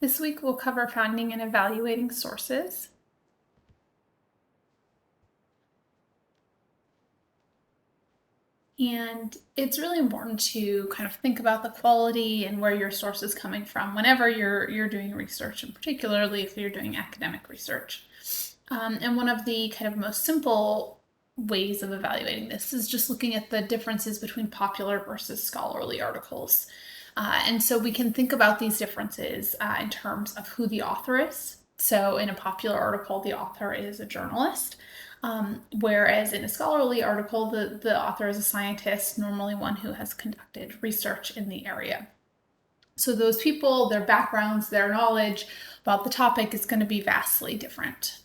This week we'll cover finding and evaluating sources. And it's really important to kind of think about the quality and where your source is coming from whenever you're doing research, and particularly if you're doing academic research. And one of the kind of most simple ways of evaluating this is just looking at the differences between popular versus scholarly articles. And so we can think about these differences in terms of who the author is. So in a popular article, the author is a journalist. Whereas in a scholarly article, the author is a scientist, normally one who has conducted research in the area. So those people, their backgrounds, their knowledge about the topic is going to be vastly different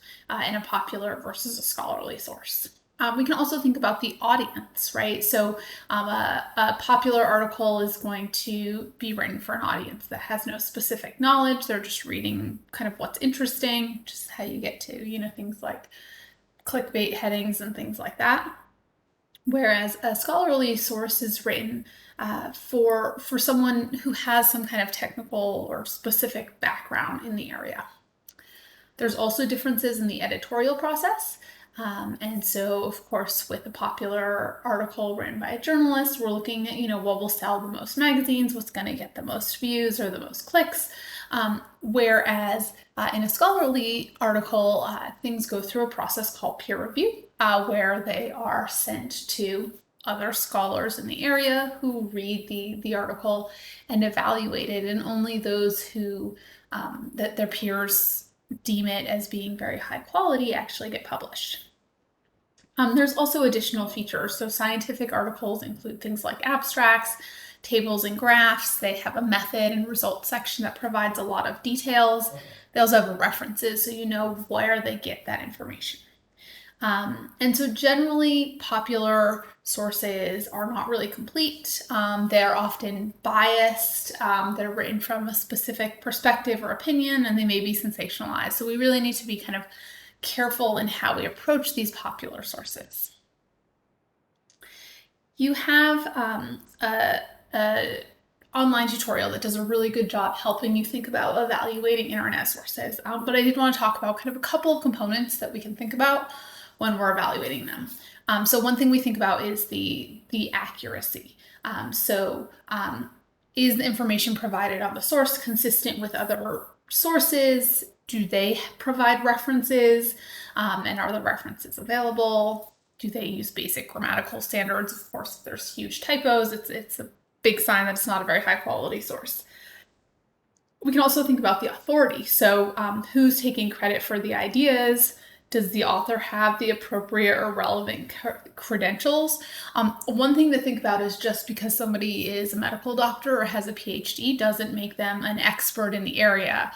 in a popular versus a scholarly source. We can also think about the audience, right? So a popular article is going to be written for an audience that has no specific knowledge. They're just reading kind of what's interesting, just how you get to, things like clickbait headings and things like that. Whereas a scholarly source is written for someone who has some kind of technical or specific background in the area. There's also differences in the editorial process. And so, of course, with a popular article written by a journalist, we're looking at, what will sell the most magazines, what's going to get the most views or the most clicks. Whereas in a scholarly article, things go through a process called peer review, where they are sent to other scholars in the area who read the article and evaluate it, and only those who that their peers deem it as being very high quality actually get published. There's also additional features. So scientific articles include things like abstracts, tables and graphs. They have a method and results section that provides a lot of details. They also have references, so you know where they get that information. And so generally, popular sources are not really complete. They're often biased. They're written from a specific perspective or opinion, and they may be sensationalized. So we really need to be kind of careful in how we approach these popular sources. You have a online tutorial that does a really good job helping you think about evaluating internet sources. But I did want to talk about kind of a couple of components that we can think about when we're evaluating them. So one thing we think about is the accuracy. Is the information provided on the source consistent with other sources? Do they provide references? And are the references available? Do they use basic grammatical standards? Of course, if there's huge typos, it's a big sign that it's not a very high quality source. We can also think about the authority. So who's taking credit for the ideas? Does the author have the appropriate or relevant credentials? One thing to think about is just because somebody is a medical doctor or has a PhD doesn't make them an expert in the area.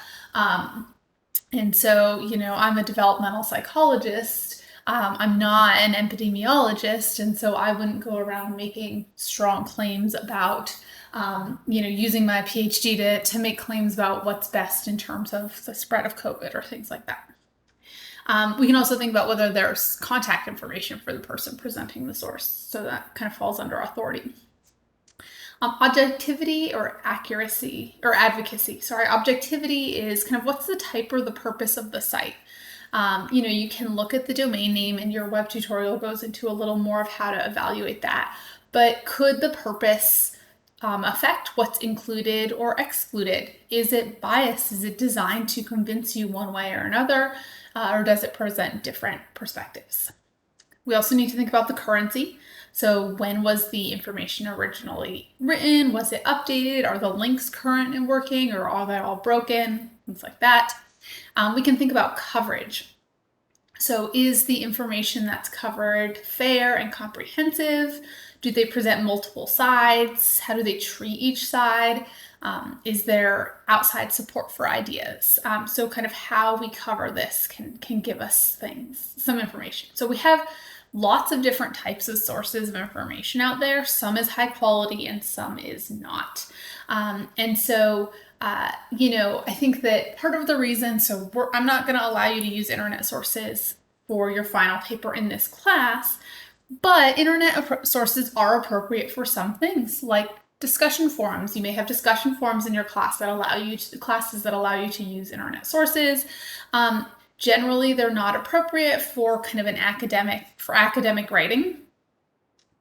And so, I'm a developmental psychologist. I'm not an epidemiologist, and so I wouldn't go around making strong claims about, using my PhD to make claims about what's best in terms of the spread of COVID or things like that. We can also think about whether there's contact information for the person presenting the source. So that kind of falls under authority. Objectivity or accuracy or advocacy. Objectivity is kind of what's the type or the purpose of the site. You can look at the domain name, and your web tutorial goes into a little more of how to evaluate that. But could the purpose affect what's included or excluded? Is it biased? Is it designed to convince you one way or another? Or does it present different perspectives? We also need to think about the currency. So when was the information originally written? Was it updated? Are the links current and working, or are they all broken? Things like that. We can think about coverage. So is the information that's covered fair and comprehensive? Do they present multiple sides? How do they treat each side? Is there outside support for ideas? So kind of how we cover this can give us some information. So we have lots of different types of sources of information out there. Some is high quality and some is not. And so, I think that part of the reason, I'm not going to allow you to use internet sources for your final paper in this class, but internet sources are appropriate for some things, like discussion forums. You may have discussion forums in your class that allow you to, classes that allow you to use internet sources. Generally, they're not appropriate for kind of academic writing,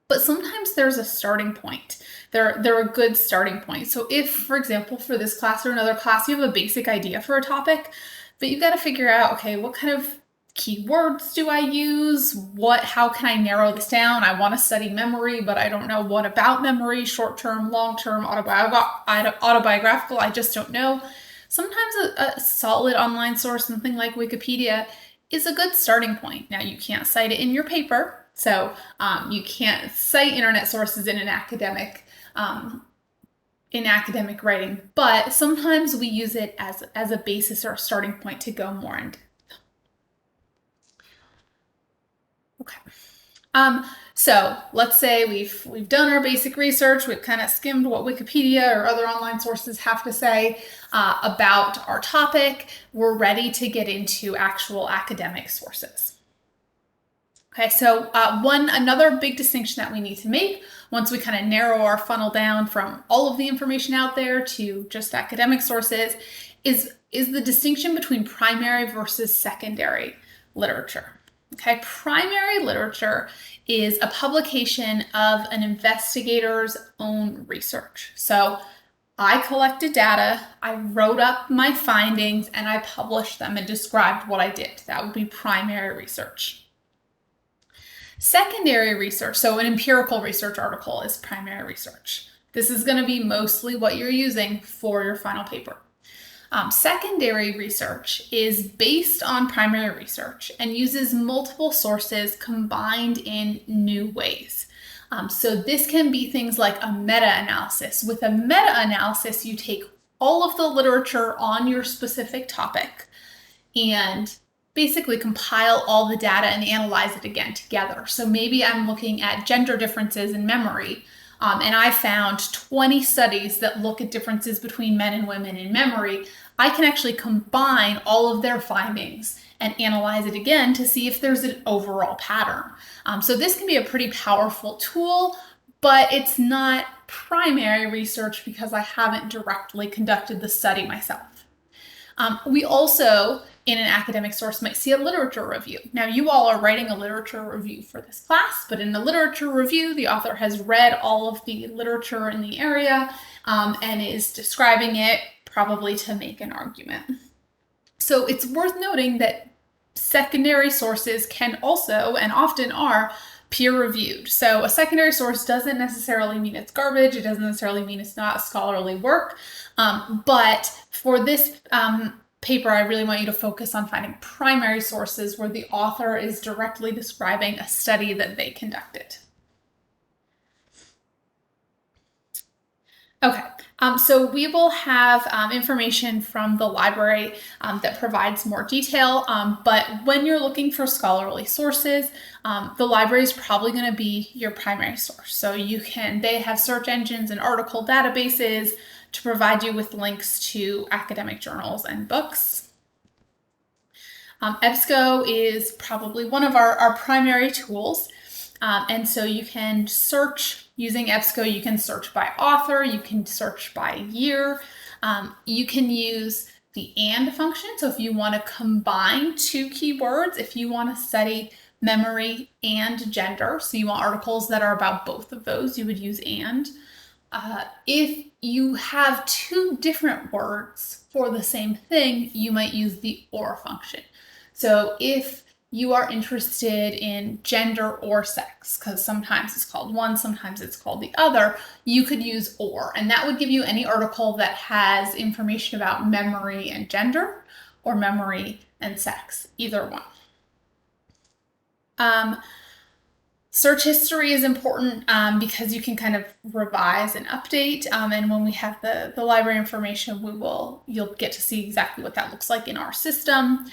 but sometimes there's a starting point. They're a good starting point. So if, for example, for this class or another class, you have a basic idea for a topic, but you've got to figure out, okay, what kind of keywords do I use? How can I narrow this down? I want to study memory, but I don't know what about memory, short-term, long-term, autobiographical, I just don't know. Sometimes a solid online source, something like Wikipedia, is a good starting point. Now, you can't cite it in your paper, so you can't cite internet sources in an academic writing, but sometimes we use it as a basis or a starting point to go more in depth. Okay. So let's say we've done our basic research, we've kind of skimmed what Wikipedia or other online sources have to say about our topic. We're ready to get into actual academic sources. Okay, so another big distinction that we need to make once we kind of narrow our funnel down from all of the information out there to just academic sources is the distinction between primary versus secondary literature. Okay, primary literature is a publication of an investigator's own research. So I collected data, I wrote up my findings, and I published them and described what I did. That would be primary research. Secondary research, so an empirical research article, is primary research. This is going to be mostly what you're using for your final paper. Secondary research is based on primary research and uses multiple sources combined in new ways. So this can be things like a meta-analysis. With a meta-analysis, you take all of the literature on your specific topic and basically compile all the data and analyze it again together. So maybe I'm looking at gender differences in memory, and I found 20 studies that look at differences between men and women in memory. I can actually combine all of their findings and analyze it again to see if there's an overall pattern. So this can be a pretty powerful tool, but it's not primary research because I haven't directly conducted the study myself. We also, in an academic source, might see a literature review. Now, you all are writing a literature review for this class, but in a literature review, the author has read all of the literature in the area and is describing it, probably to make an argument. So it's worth noting that secondary sources can also, and often are, peer-reviewed. So a secondary source doesn't necessarily mean it's garbage. It doesn't necessarily mean it's not scholarly work. But for this paper, I really want you to focus on finding primary sources where the author is directly describing a study that they conducted. Okay, so we will have information from the library that provides more detail, but when you're looking for scholarly sources, the library is probably going to be your primary source. So they have search engines and article databases to provide you with links to academic journals and books. EBSCO is probably one of our primary tools, and so you can search using EBSCO. You can search by author, you can search by year, you can use the AND function. So if you want to combine two keywords, if you want to study memory and gender, so you want articles that are about both of those, you would use AND. If you have two different words for the same thing, you might use the OR function. So if you are interested in gender or sex, because sometimes it's called one, sometimes it's called the other, you could use OR, and that would give you any article that has information about memory and gender or memory and sex, either one. Search history is important because you can kind of revise and update, and when we have the library information, you'll get to see exactly what that looks like in our system.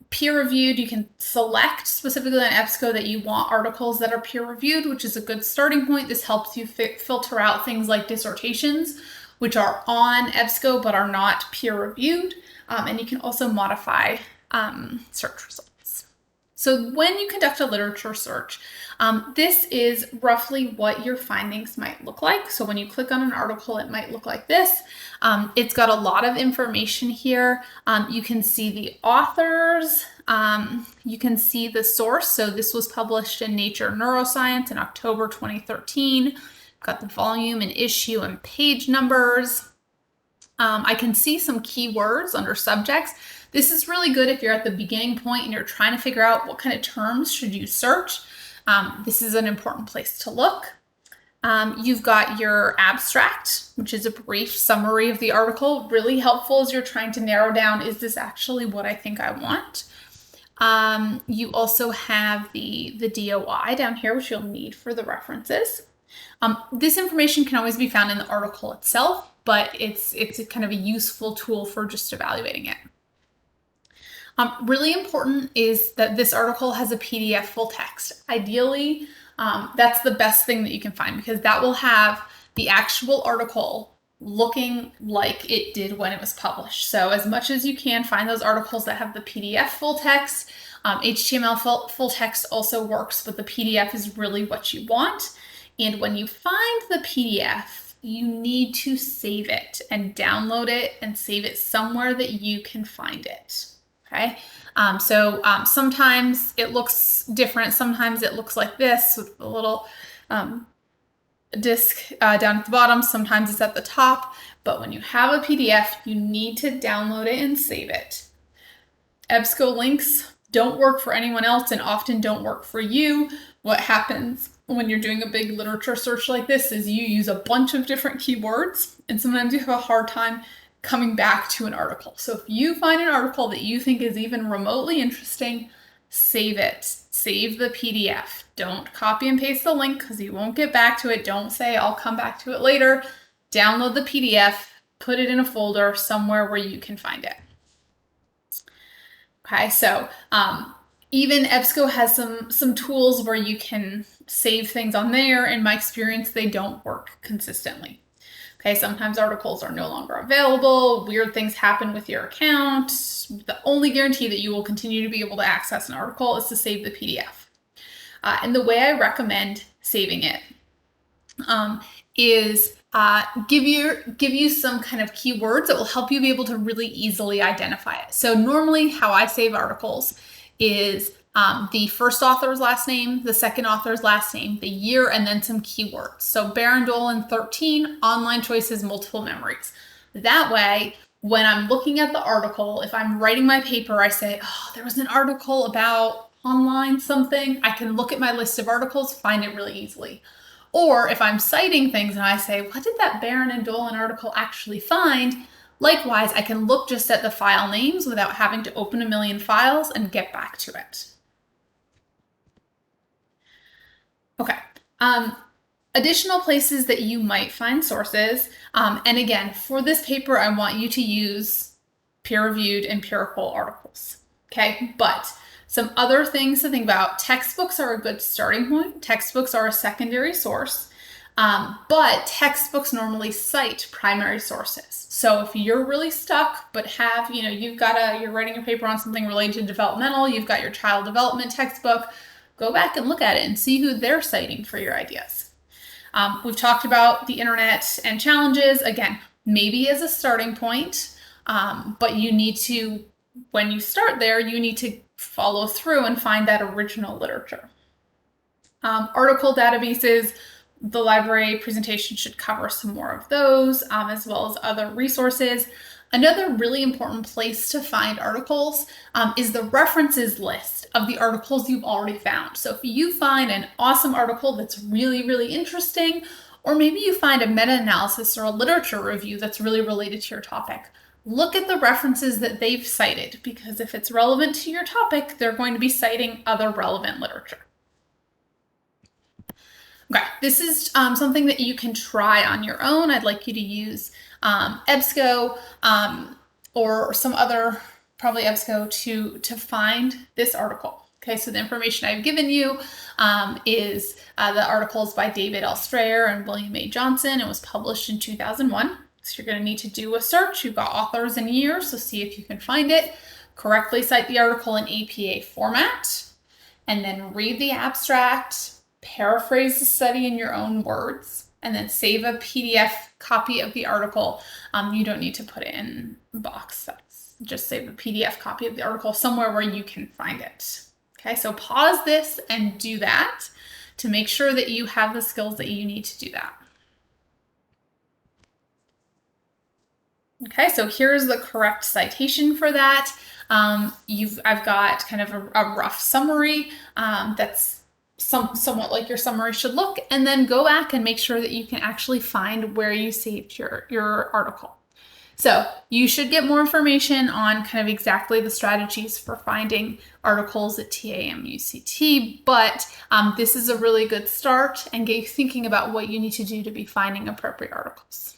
Peer-reviewed, you can select specifically on EBSCO that you want articles that are peer-reviewed, which is a good starting point. This helps you filter out things like dissertations, which are on EBSCO but are not peer-reviewed, and you can also modify search results. So when you conduct a literature search, this is roughly what your findings might look like. So when you click on an article, it might look like this. It's got a lot of information here. You can see the authors. You can see the source. So this was published in Nature Neuroscience in October 2013. Got the volume and issue and page numbers. I can see some keywords under subjects. This is really good if you're at the beginning point and you're trying to figure out what kind of terms should you search. This is an important place to look. You've got your abstract, which is a brief summary of the article. Really helpful as you're trying to narrow down, is this actually what I think I want? You also have the DOI down here, which you'll need for the references. This information can always be found in the article itself, but it's a kind of a useful tool for just evaluating it. Really important is that this article has a PDF full text. Ideally, that's the best thing that you can find, because that will have the actual article looking like it did when it was published. So as much as you can, find those articles that have the PDF full text. HTML full text also works, but the PDF is really what you want. And when you find the PDF, you need to save it and download it and save it somewhere that you can find it. Okay, sometimes it looks different. Sometimes it looks like this with a little disk down at the bottom. Sometimes it's at the top. But when you have a PDF, you need to download it and save it. EBSCO links don't work for anyone else and often don't work for you. What happens when you're doing a big literature search like this is you use a bunch of different keywords, and sometimes you have a hard time coming back to an article. So if you find an article that you think is even remotely interesting, save it. Save the PDF. Don't copy and paste the link because you won't get back to it. Don't say, I'll come back to it later. Download the PDF, put it in a folder somewhere where you can find it. Okay, so even EBSCO has some tools where you can save things on there. In my experience, they don't work consistently. Okay, sometimes articles are no longer available. Weird things happen with your account. The only guarantee that you will continue to be able to access an article is to save the PDF. And the way I recommend saving it is give you some kind of keywords that will help you be able to really easily identify it. So normally how I save articles is the first author's last name, the second author's last name, the year, and then some keywords. So Baron Dolan 13, online choices, multiple memories. That way, when I'm looking at the article, if I'm writing my paper, I say, oh, there was an article about online something. I can look at my list of articles, find it really easily. Or if I'm citing things and I say, what did that Baron and Dolan article actually find? Likewise, I can look just at the file names without having to open a million files and get back to it. Okay. Additional places that you might find sources. And again, for this paper, I want you to use peer-reviewed empirical articles. Okay, but some other things to think about. Textbooks are a good starting point. Textbooks are a secondary source, but textbooks normally cite primary sources. So if you're really stuck, but have, you're writing a paper on something related to developmental, you've got your child development textbook, go back and look at it and see who they're citing for your ideas. We've talked about the internet and challenges, again, maybe as a starting point, but you need to, when you start there, you need to follow through and find that original literature. Article databases, the library presentation should cover some more of those, as well as other resources. Another really important place to find articles is the references list of the articles you've already found. So if you find an awesome article that's really, really interesting, or maybe you find a meta-analysis or a literature review that's really related to your topic, look at the references that they've cited, because if it's relevant to your topic, they're going to be citing other relevant literature. Okay, this is something that you can try on your own. I'd like you to use EBSCO or some other, probably EBSCO, to find this article. Okay, so the information I've given you is the articles by David L. Strayer and William A. Johnson. It was published in 2001. So you're going to need to do a search. You've got authors and years, so see if you can find it. Correctly cite the article in APA format. and then read the abstract, paraphrase the study in your own words, and then save a PDF copy of the article. You don't need to put it in a box. Just save a PDF copy of the article somewhere where you can find it. Okay, so pause this and do that to make sure that you have the skills that you need to do that. Okay, so here's the correct citation for that. I've got kind of a rough summary that's somewhat like your summary should look, and then go back and make sure that you can actually find where you saved your article. So you should get more information on kind of exactly the strategies for finding articles at TAMUCT, but this is a really good start and get you thinking about what you need to do to be finding appropriate articles.